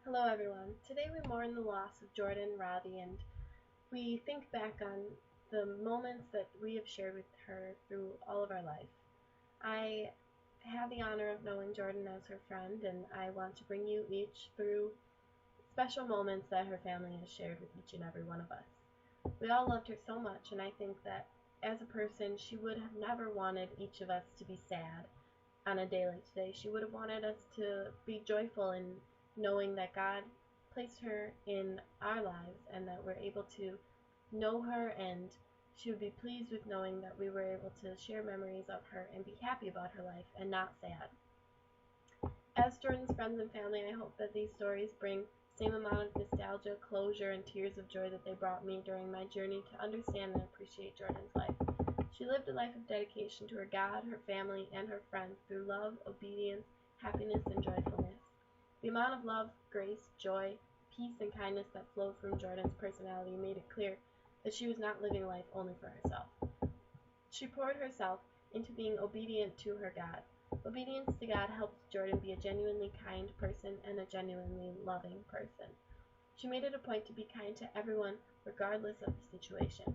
Hello everyone. Today we mourn the loss of Jordan Raabe and we think back on the moments that we have shared with her through all of our life. I have the honor of knowing Jordan as her friend, and I want to bring you each through special moments that her family has shared with each and every one of us. We all loved her so much, and I think that as a person she would have never wanted each of us to be sad on a day like today. She would have wanted us to be joyful in knowing that God placed her in our lives and that we're able to know her, and she would be pleased with knowing that we were able to share memories of her and be happy about her life and not sad. As Jordan's friends and family, I hope that these stories bring the same amount of nostalgia, closure, and tears of joy that they brought me during my journey to understand and appreciate Jordan's life. She lived a life of dedication to her God, her family, and her friends through love, obedience, happiness, and joyfulness. The amount of love, grace, joy, peace, and kindness that flowed from Jordan's personality made it clear that she was not living life only for herself. She poured herself into being obedient to her God. Obedience to God helped Jordan be a genuinely kind person and a genuinely loving person. She made it a point to be kind to everyone, regardless of the situation.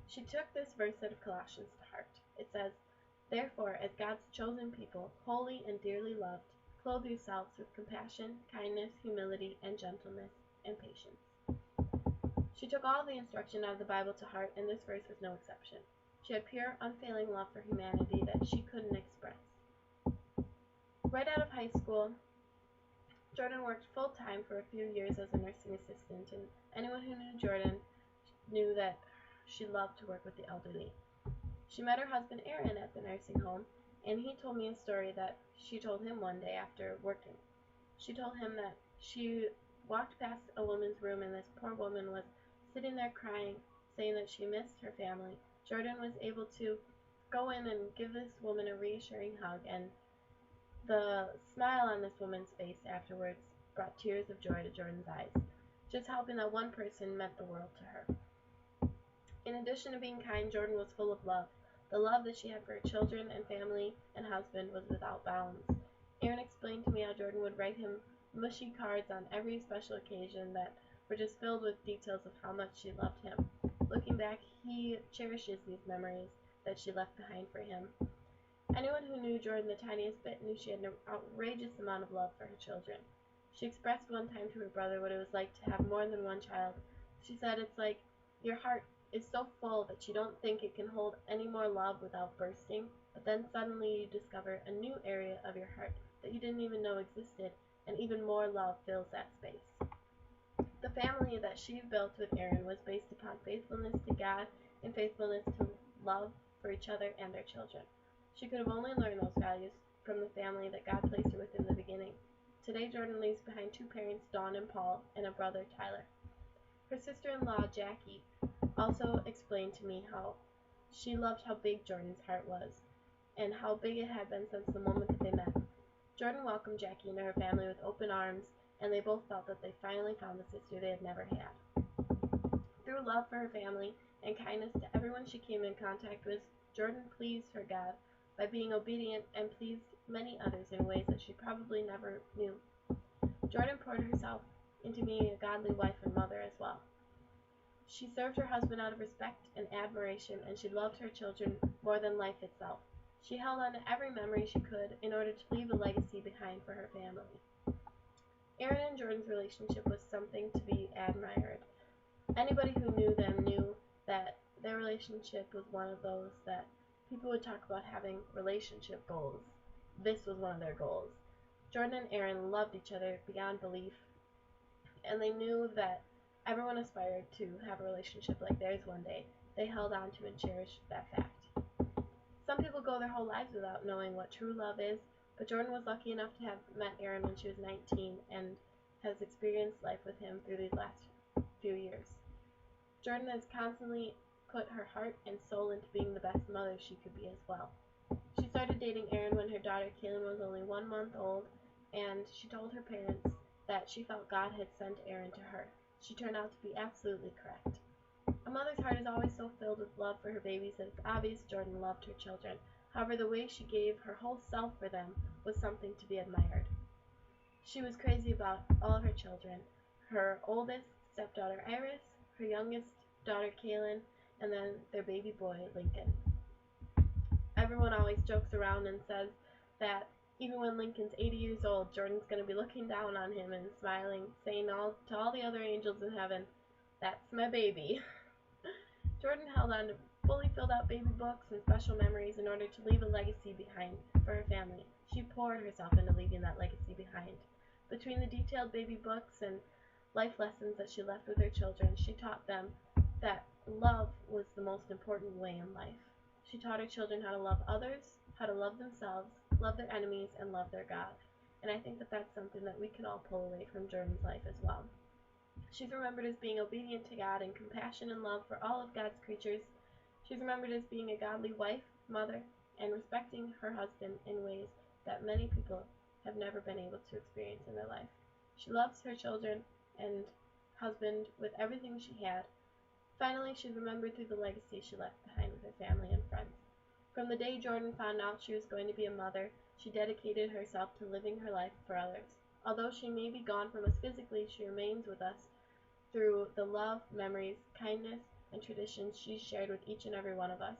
She took this verse out of Colossians to heart. It says, "Therefore, as God's chosen people, holy and dearly loved, clothe yourselves with compassion, kindness, humility, and gentleness, and patience." She took all the instruction out of the Bible to heart, and this verse was no exception. She had pure, unfailing love for humanity that she couldn't express. Right out of high school, Jordan worked full-time for a few years as a nursing assistant, and anyone who knew Jordan knew that she loved to work with the elderly. She met her husband Aaron at the nursing home, and he told me a story that she told him one day after working. She told him that she walked past a woman's room and this poor woman was sitting there crying, saying that she missed her family. Jordan was able to go in and give this woman a reassuring hug, and the smile on this woman's face afterwards brought tears of joy to Jordan's eyes. Just helping that one person meant the world to her. In addition to being kind, Jordan was full of love. The love that she had for her children and family and husband was without bounds. Aaron explained to me how Jordan would write him mushy cards on every special occasion that were just filled with details of how much she loved him. Looking back, he cherishes these memories that she left behind for him. Anyone who knew Jordan the tiniest bit knew she had an outrageous amount of love for her children. She expressed one time to her brother what it was like to have more than one child. She said, "It's like your heart is so full that you don't think it can hold any more love without bursting, but then suddenly you discover a new area of your heart that you didn't even know existed, and even more love fills that space." The family that she built with Aaron was based upon faithfulness to God and faithfulness to love for each other and their children. She could have only learned those values from the family that God placed her with in the beginning. Today, Jordan leaves behind two parents, Dawn and Paul, and a brother, Tyler. Her sister-in-law, Jackie, also explained to me how she loved how big Jordan's heart was and how big it had been since the moment that they met. Jordan welcomed Jackie into her family with open arms, and they both felt that they finally found the sister they had never had. Through love for her family and kindness to everyone she came in contact with, Jordan pleased her God by being obedient and pleased many others in ways that she probably never knew. Jordan poured herself into being a godly wife and mother as well. She served her husband out of respect and admiration, and she loved her children more than life itself. She held on to every memory she could in order to leave a legacy behind for her family. Aaron and Jordan's relationship was something to be admired. Anybody who knew them knew that their relationship was one of those that people would talk about having relationship goals. This was one of their goals. Jordan and Aaron loved each other beyond belief, and they knew that everyone aspired to have a relationship like theirs one day. They held on to and cherished that fact. Some people go their whole lives without knowing what true love is, but Jordan was lucky enough to have met Aaron when she was 19 and has experienced life with him through these last few years. Jordan has constantly put her heart and soul into being the best mother she could be as well. She started dating Aaron when her daughter Kaylin was only 1 month old, and she told her parents that she felt God had sent Aaron to her. She turned out to be absolutely correct. A mother's heart is always so filled with love for her babies that it's obvious Jordan loved her children. However, the way she gave her whole self for them was something to be admired. She was crazy about all of her children, her oldest stepdaughter Iris, her youngest daughter Kaylin, and then their baby boy Lincoln. Everyone always jokes around and says that even when Lincoln's 80 years old, Jordan's going to be looking down on him and smiling, saying to all the other angels in heaven, "That's my baby." Jordan held on to fully filled out baby books and special memories in order to leave a legacy behind for her family. She poured herself into leaving that legacy behind. Between the detailed baby books and life lessons that she left with her children, she taught them that love was the most important way in life. She taught her children how to love others, how to love themselves, love their enemies, and love their God. And I think that that's something that we can all pull away from Jordan's life as well. She's remembered as being obedient to God and compassion and love for all of God's creatures. She's remembered as being a godly wife, mother, and respecting her husband in ways that many people have never been able to experience in their life. She loves her children and husband with everything she had. Finally, she's remembered through the legacy she left behind with her family and friends. From the day Jordan found out she was going to be a mother, she dedicated herself to living her life for others. Although she may be gone from us physically, she remains with us through the love, memories, kindness, and traditions she's shared with each and every one of us.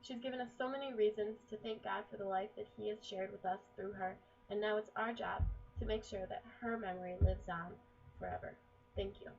She's given us so many reasons to thank God for the life that He has shared with us through her, and now it's our job to make sure that her memory lives on forever. Thank you.